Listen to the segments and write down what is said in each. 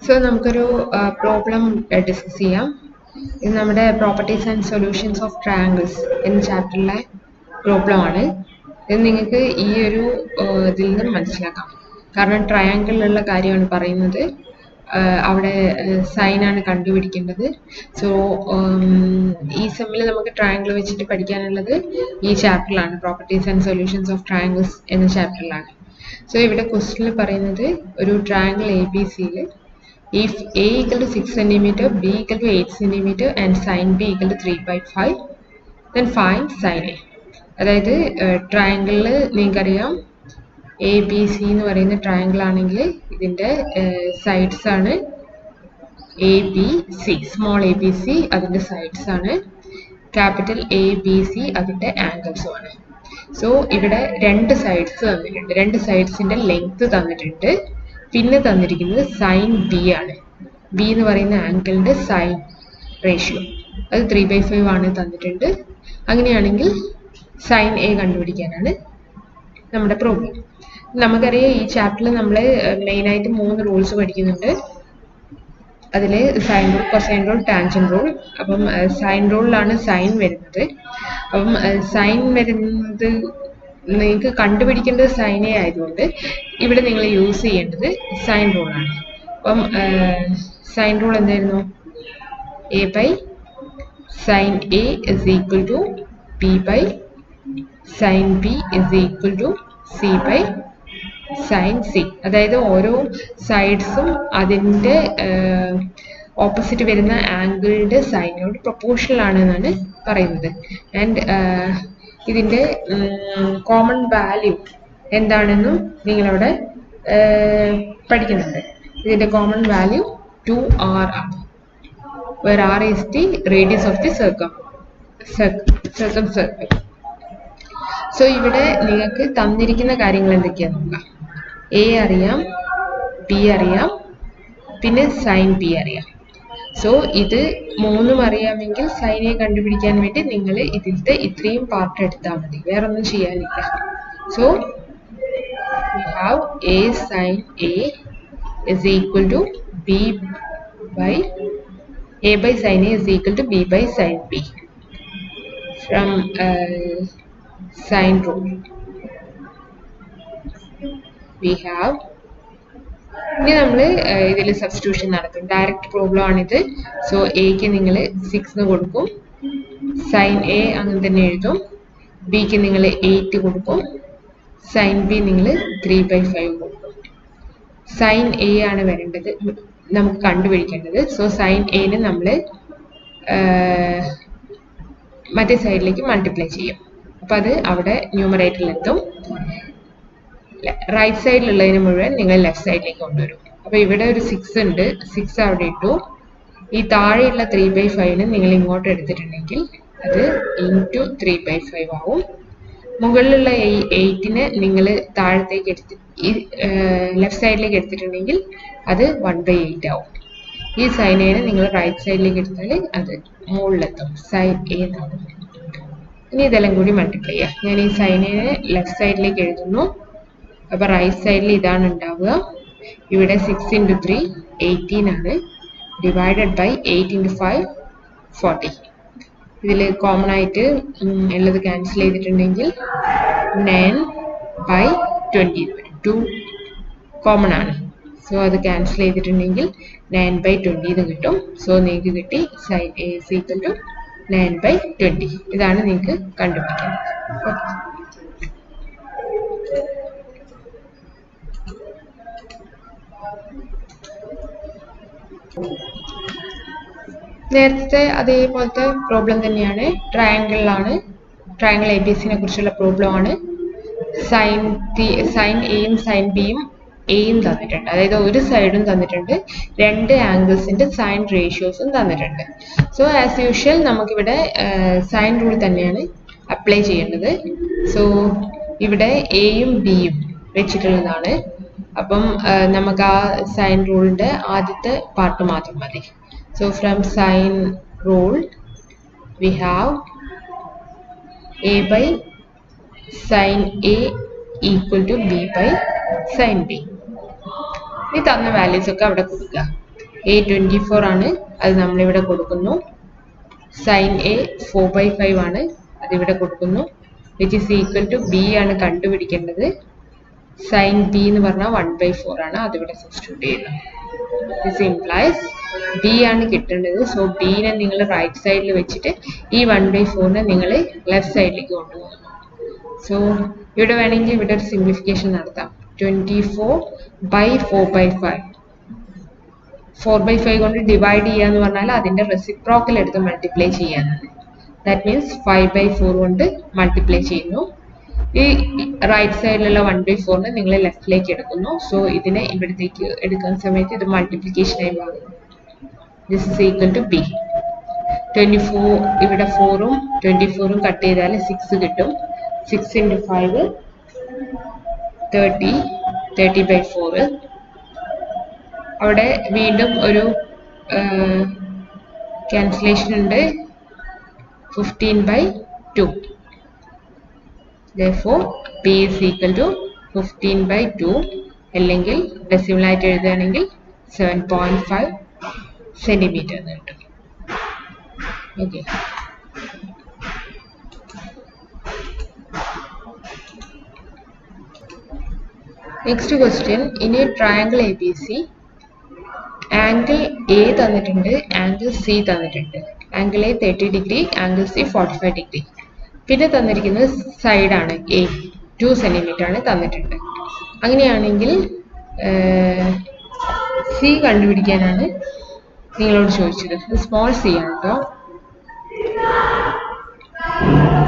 So നമുക്കൊരു problem discuss ചെയ്യാം. ഇത് നമ്മുടെ properties and solutions of triangles എന്ന ചാപ്റ്ററിലെ പ്രോബ്ലം ആണ്. ഇത് നിങ്ങൾക്ക് ഈ ഒരു ഇതിൽ നിന്ന് മനസ്സിലാക്കാം. കാരണം ട്രയാങ്കിളിലുള്ള കാര്യമാണ് പറയുന്നത്. അവിടെ സൈനാണ് കണ്ടുപിടിക്കേണ്ടത്. സോ ഈ സെമ്മിൽ നമുക്ക് ട്രയാങ്കിൾ വെച്ചിട്ട് പഠിക്കാനുള്ളത് ഈ ചാപ്റ്ററിലാണ്, properties and solutions of triangles എന്ന ചാപ്റ്ററിലാണ്. സോ ഇവിടെ ക്വസ്റ്റ്യനിൽ പറയുന്നത് ഒരു ട്രയാങ്കിൾ എ ബി സിയിൽ if A equal to 6 cm, B equal to 8 cm and sin B equal to 3/5, then find sin A. അതായത് ട്രയാങ്കിളിൽ നിങ്ങൾക്കറിയാം എ ബി സി എന്ന് പറയുന്ന ട്രയാങ്കിൾ ആണെങ്കിൽ ഇതിൻ്റെ സൈഡ്സ് ആണ് A B C, small A B C അതിൻ്റെ sides ആണ്, capital A B C അതിൻ്റെ ആംഗിൾസും ആണ്. സോ ഇവിടെ രണ്ട് സൈഡ്സ് തന്നിട്ടുണ്ട്, രണ്ട് സൈഡ്സിൻ്റെ ലെങ്ത് തന്നിട്ടുണ്ട്. പിന്നെ തന്നിരിക്കുന്നത് സൈൻ ബി ആണ്. ബി എന്ന് പറയുന്ന ആംഗിളിൻ്റെ സൈൻ റേഷ്യോ അത് 3/5 ആണ് തന്നിട്ടുണ്ട്. അങ്ങനെയാണെങ്കിൽ സൈൻ എ കണ്ടുപിടിക്കാനാണ് നമ്മുടെ പ്രോബ്ലം. നമുക്കറിയാം ഈ ചാപ്റ്ററിൽ നമ്മൾ മെയിനായിട്ട് 3 റൂൾസ് പഠിക്കുന്നുണ്ട്. അതിൽ sine rule, cosine rule, tangent rule. അപ്പം സൈൻ റൂളിലാണ് സൈൻ വരുന്നത്. അപ്പം സൈൻ വരുന്നത് നിങ്ങൾക്ക് കണ്ടുപിടിക്കേണ്ടത് സൈൻ എ ആയതുകൊണ്ട് ഇവിടെ നിങ്ങൾ യൂസ് ചെയ്യേണ്ടത് സൈൻ റൂളാണ്. അപ്പം സൈൻ റൂൾ എന്തായിരുന്നു? A by sine A is equal to B by sine B is equal to C by sine C. അതായത് ഓരോ സൈഡ്സും അതിൻ്റെ ഓപ്പോസിറ്റ് വരുന്ന ആംഗിളിൻ്റെ സൈനോട് പ്രൊപ്പോർഷണൽ ആണെന്നാണ് പറയുന്നത്. ആൻഡ് ഇതിൻ്റെ കോമൺ വാല്യൂ എന്താണെന്നും നിങ്ങളവിടെ പഠിക്കുന്നുണ്ട്. ഇതിൻ്റെ കോമൺ വാല്യൂ 2r ആണ്, where r is the radius of the circumcircle. So ഇവിടെ നിങ്ങൾക്ക് തന്നിരിക്കുന്ന കാര്യങ്ങൾ എന്തൊക്കെയാണെന്ന് നോക്കാം. എ അറിയാം, ബി അറിയാം, പിന്നെ സൈൻ ബി അറിയാം. സോ ഇത് മൂന്നും അറിയാമെങ്കിൽ സൈൻ എ കണ്ടുപിടിക്കാൻ വേണ്ടി നിങ്ങൾ ഇതിലത്തെ ഇത്രയും പാർട്ട് എടുത്താൽ മതി, വേറെ ഒന്നും ചെയ്യാനില്ല. So we have a sin a is equal to b by a by sin a is equal to b by sin b from sin rule. We have ഇനി നമ്മൾ ഇതിൽ സബ്സ്റ്റിറ്റ്യൂഷൻ നടത്തും. ഡയറക്റ്റ് പ്രോബ്ലം ആണിത്. സോ എക്ക് നിങ്ങൾ 6 കൊടുക്കും, sine A അങ്ങനെ തന്നെ എഴുതും. ബിക്ക് നിങ്ങൾ 8 കൊടുക്കും, സൈൻ ബി നിങ്ങൾ 3/5 കൊടുക്കും. സൈൻ എ ആണ് വരേണ്ടത്, നമുക്ക് കണ്ടുപിടിക്കേണ്ടത്. സോ സൈൻ എനെ നമ്മൾ മറ്റേ സൈഡിലേക്ക് മൾട്ടിപ്ലൈ ചെയ്യും. അപ്പം അത് അവിടെ ന്യൂമറേറ്ററിലെത്തും. റൈറ്റ് സൈഡിലുള്ളതിന് മുഴുവൻ നിങ്ങൾ ലെഫ്റ്റ് സൈഡിലേക്ക് കൊണ്ടുവരും. അപ്പോൾ ഇവിടെ ഒരു 6 ഉണ്ട്, 6 അവിടെ ഇട്ടു. ഈ താഴെയുള്ള 3/5 നിങ്ങൾ ഇങ്ങോട്ട് എടുത്തിട്ടുണ്ടെങ്കിൽ അത് ഇൻറ്റു 3/5 ആവും. മുകളിലുള്ള 8നെ നിങ്ങൾ താഴത്തേക്ക് ഈ ലെഫ്റ്റ് സൈഡിലേക്ക് എടുത്തിട്ടുണ്ടെങ്കിൽ അത് 1/8 ആവും. ഈ സൈൻ എനെ നിങ്ങൾ റൈറ്റ് സൈഡിലേക്ക് എടുത്താൽ അത് മുകളിലെത്തും, സൈൻ എ എന്നാവും. ഇനി ഇതെല്ലാം കൂടി മൾട്ടിപ്ലൈ ചെയ്യാം. ഞാൻ ഈ സൈൻ എനെ ലെഫ്റ്റ് സൈഡിലേക്ക് എഴുതുന്നു. അപ്പോൾ റൈറ്റ് സൈഡിൽ ഇതാണ് ഉണ്ടാവുക. ഇവിടെ 6 × 3 18 ആണ്, ഡിവൈഡഡ് ബൈ 8 × 5 40. ഇതിൽ കോമൺ ആയിട്ട് ഉള്ളത് ക്യാൻസൽ ചെയ്തിട്ടുണ്ടെങ്കിൽ 9/20 വരും. 2 കോമൺ ആണ്. സോ അത് ക്യാൻസൽ ചെയ്തിട്ടുണ്ടെങ്കിൽ 9/20 എന്ന് കിട്ടും. സോ നിങ്ങൾക്ക് കിട്ടി sine A is equal to 9/20. ഇതാണ് നിങ്ങൾക്ക് കണ്ടുപിടിക്കേണ്ടത്. ഓക്കെ. നേരത്തെ അതേപോലത്തെ പ്രോബ്ലം തന്നെയാണ്, ട്രയാങ്കിളിലാണ്. ട്രയാങ്കിൾ എ ബി സിനെ കുറിച്ചുള്ള പ്രോബ്ലം ആണ്. സൈൻ എയും സൈൻ ബിയും എയും തന്നിട്ടുണ്ട്, അതായത് ഒരു സൈഡും തന്നിട്ടുണ്ട്, രണ്ട് ആംഗിൾസിന്റെ സൈൻ റേഷ്യോസും തന്നിട്ടുണ്ട്. സോ ആസ് യൂഷ്വൽ നമുക്കിവിടെ സൈൻ റൂൾ തന്നെയാണ് അപ്ലൈ ചെയ്യേണ്ടത്. സോ ഇവിടെ എയും ബിയും വെച്ചിട്ടുള്ളതാണ്. അപ്പം നമുക്ക് ആ സൈൻ റൂളിന്റെ ആദ്യത്തെ പാർട്ട് മാത്രം മതി. So from sin rule we have a by sin a equal to b by sin b. ഈ തന്ന വാല്യൂസ് ഒക്കെ അവിടെ കൊടുക്കുക. A 24 ആണ്, അത് നമ്മളിവിടെ കൊടുക്കുന്നു. Sin A 4/5 ആണ്, അതിവിടെ കൊടുക്കുന്നു. Which is equal to B ആണ് കണ്ടുപിടിക്കേണ്ടത്. Sin B എന്ന് പറഞ്ഞാൽ 1/4 ആണ്, അതിവിടെ സബ്സ്റ്റിറ്റ്യൂട്ട് ചെയ്യുന്നു. This implies B ആണ് കിട്ടേണ്ടത്. സോ ബിനെ നിങ്ങൾ റൈറ്റ് സൈഡിൽ വെച്ചിട്ട് ഈ 1/4നെ നിങ്ങൾ ലെഫ്റ്റ് സൈഡിലേക്ക് കൊണ്ടുപോകുന്നു. സോ ഇവിടെ വേണമെങ്കിൽ ഇവിടെ ഒരു സിംപ്ലിഫിക്കേഷൻ നടത്താം. 24/4/5 4/5 കൊണ്ട് ഡിവൈഡ് ചെയ്യാന്ന് പറഞ്ഞാൽ അതിന്റെ റെസിപ്രോക്കൽ എടുത്ത് മൾട്ടിപ്ലൈ ചെയ്യാനാണ്. ദാറ്റ് മീൻസ് 5/4 കൊണ്ട് മൾട്ടിപ്ലൈ ചെയ്യുന്നു. ഈ റൈറ്റ് സൈഡിലുള്ള 1/4നെ നിങ്ങൾ ലെഫ്റ്റിലേക്ക് എടുക്കുന്നു. സോ ഇതിനെ ഇവിടത്തേക്ക് എടുക്കുന്ന സമയത്ത് ഇത് മൾട്ടിപ്ലിക്കേഷൻ ആയി മാറുന്നു. This is equal to B. 24 ഇവിടെ 4ഉം 24ഉം കട്ട് ചെയ്താൽ 6 കിട്ടും. 6 × 5 30, 30/4. അവിടെ വീണ്ടും ഒരു ക്യാൻസലേഷൻ ഉണ്ട്, 15/2. Therefore P is equal to 15/2, അല്ലെങ്കിൽ ഡെസിമൽ ആയിട്ട് എഴുതുകയാണെങ്കിൽ 7.5 സെന്റിമീറ്റർ എന്ന് കിട്ടും. Okay. Next question, in a triangle ABC, angle A തന്നിട്ടുണ്ട്, angle C തന്നിട്ടുണ്ട്. Angle A 30 degree, angle C 45 degree. പിന്നെ തന്നിരിക്കുന്നത് സൈഡാണ് A 2 സെന്റിമീറ്റർ ആണ് തന്നിട്ടുണ്ട്. അങ്ങനെയാണെങ്കിൽ C കണ്ടുപിടിക്കാനാണ് നിങ്ങളോട് ചോദിച്ചത്. സ്മോൾ C ആണ് കേട്ടോ,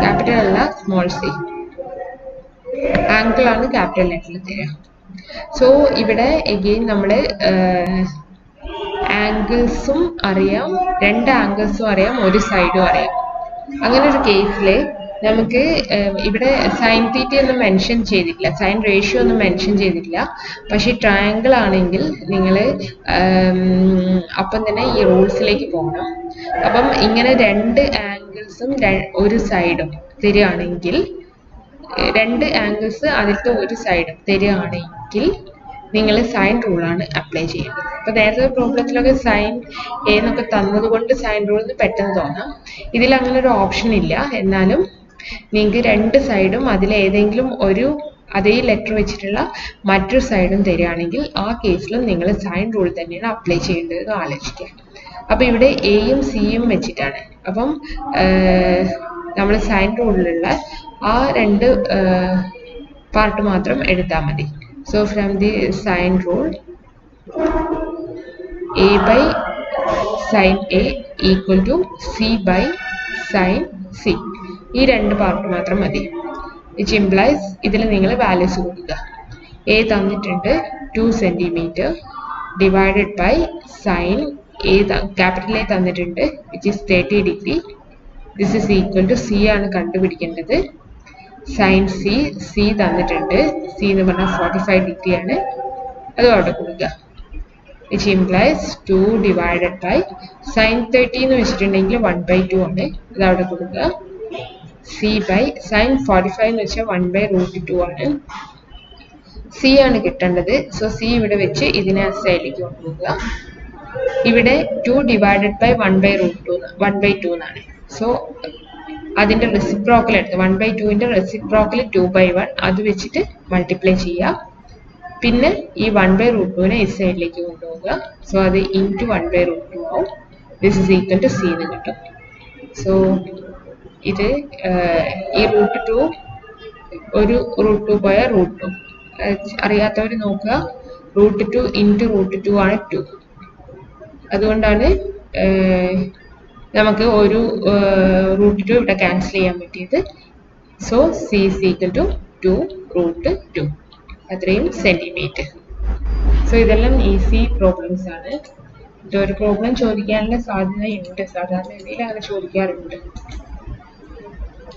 ക്യാപിറ്റൽ അല്ല, സ്മോൾ C. ആംഗിൾ ആണ് ക്യാപിറ്റൽ ലെറ്ററിൽ തരിക. സോ ഇവിടെ എഗെയിൻ നമ്മൾ ആംഗിൾസും അറിയാം, രണ്ട് ആംഗിൾസും അറിയാം, ഒരു സൈഡും അറിയാം. അങ്ങനെ ഒരു കേസിൽ നമുക്ക് ഇവിടെ സൈൻ തീറ്റ ഒന്നും മെൻഷൻ ചെയ്തിട്ടില്ല, സൈൻ റേഷ്യോ ഒന്നും മെൻഷൻ ചെയ്തിട്ടില്ല. പക്ഷേ ട്രയാങ്കിൾ ആണെങ്കിൽ നിങ്ങൾ അപ്പം തന്നെ ഈ റൂൾസിലേക്ക് പോകണം. അപ്പം ഇങ്ങനെ രണ്ട് ആംഗിൾസും ഒരു സൈഡും തരികയാണെങ്കിൽ, രണ്ട് ആംഗിൾസ് അതിലത്തെ ഒരു സൈഡും തരികയാണെങ്കിൽ നിങ്ങൾ സൈൻ റൂളാണ് അപ്ലൈ ചെയ്യേണ്ടത്. അപ്പോൾ നേരത്തെ പ്രോബ്ലത്തിലൊക്കെ സൈൻ എ എന്നൊക്കെ തന്നത് കൊണ്ട് സൈൻ റൂൾ എന്ന് പെട്ടെന്ന് തോന്നാം. ഇതിൽ അങ്ങനെ ഒരു ഓപ്ഷൻ ഇല്ല. എന്നാലും നിങ്ങൾക്ക് രണ്ട് സൈഡും അതിലേതെങ്കിലും ഒരു അതേ ലെറ്റർ വെച്ചിട്ടുള്ള മറ്റൊരു സൈഡും തരികയാണെങ്കിൽ ആ കേസിലും നിങ്ങൾ സൈൻ റൂൾ തന്നെയാണ് അപ്ലൈ ചെയ്യേണ്ടതെന്ന് ആലോചിക്കുക. അപ്പോൾ ഇവിടെ എയും സിയും വെച്ചിട്ടാണ്. അപ്പം നമ്മൾ സൈൻ റൂളിലുള്ള ആ രണ്ട് പാർട്ട് മാത്രം എടുത്താൽ മതി. So from the sine rule, A by sin A equal to C by sin C. ഈ രണ്ട് പാർട്ട് മാത്രം മതി. വിച്ച് ഇംപ്ലൈസ് ഇതിൽ നിങ്ങൾ വാല്യൂസ് കൊടുക്കുക. A തന്നിട്ടുണ്ട് 2 centimetre divided by sine A, capital A തന്നിട്ടുണ്ട്, which is 30 degree. This is equal to C ആണ് കണ്ടുപിടിക്കേണ്ടത്. സൈൻ C തന്നിട്ടുണ്ട്, C എന്ന് പറഞ്ഞാൽ 45 ഡിഗ്രി ആണ്, അതും അവിടെ കൊടുക്കുക. which implies 2 divided by sin 30 എന്ന് വെച്ചിട്ടുണ്ടെങ്കിൽ 1/2 ആണ്, അത് അവിടെ കൊടുക്കുക. C by sin 45 എന്ന് വെച്ചാൽ 1/√2 ആണ്. C ആണ് കിട്ടേണ്ടത്. സോ C ഇവിടെ വെച്ച് ഇതിനെ സൈഡിലേക്ക് കൊണ്ടുപോകുക. ഇവിടെ 2 divided by 1/2 എന്നാണ്. സോ അതിന്റെ റെസിപ്രോക്കൽ എടുത്ത് 1/2ന്റെ റെസിപ്രോക്കൽ 2/1 അത് വെച്ചിട്ട് മൾട്ടിപ്ലൈ ചെയ്യുക. പിന്നെ ഈ 1/√2നെ ഈ സൈഡിലേക്ക് കൊണ്ടുപോകുക. സോ അത് ഇൻറ്റു 1/√2 ആവും. This is equal to C എന്ന് കിട്ടും. സോ ഇത് ഈ √2 ഒരു √2 പോയ √2 അറിയാത്തവർ നോക്കുക. √2 ഇൻറ്റു √2 ആണ് 2. അതുകൊണ്ടാണ് നമുക്ക് ഒരു √2 ഇവിടെ ക്യാൻസൽ ചെയ്യാൻ പറ്റിയത്. So C is equal to 2√2, അത്രയും സെന്റിമീറ്റർ. സോ ഇതെല്ലാം ഈസി പ്രോബ്ലംസ് ആണ്. ഇതൊരു പ്രോബ്ലം ചോദിക്കാനുള്ള സാധ്യതയുണ്ട്, സാധാരണ രീതിയിൽ അങ്ങനെ ചോദിക്കാറുണ്ട്.